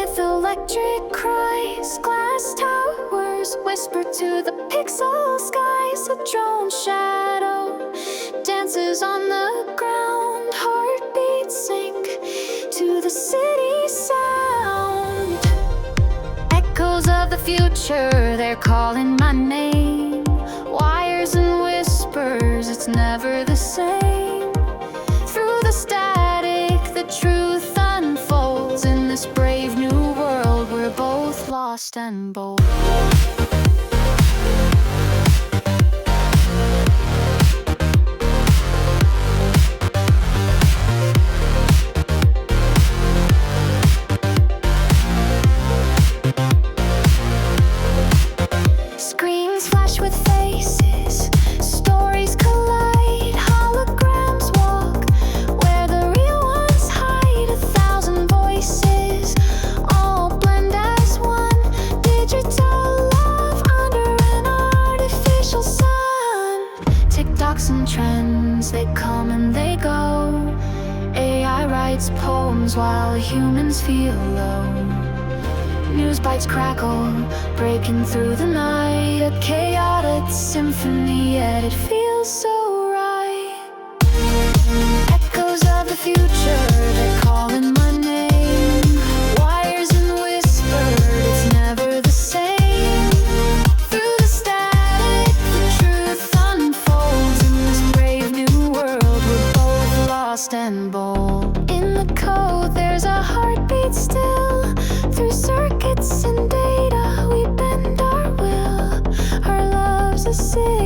with electric cries. Glass towers whisper to the pixel skies. A drone shadow dances on the ground. Heartbeats sync to the city sound. Echoes of the future, they're calling my name. Wires and whispers, it's never the same. Through the static, the truth unfolds. In this brave new world, we're both lost and bold. Screens flash with faces, stories collide. Holograms walk where the real ones hide. 1,000 voices, all blend as one. Digital love under an artificial sun. TikToks and trends, they come and they go. AI writes poems while humans feel low. News bites crackle, breaking through the night. A chaotic symphony, yet it feels so right. Echoes of the future, they're calling my name. Wires and whispered, it's never the same. Through the static, the truth unfolds. In this brave new world, we're both lost and bold. In the code, there's a heartbeat still. Through circuits and data, we bend our will. Our love's a sin.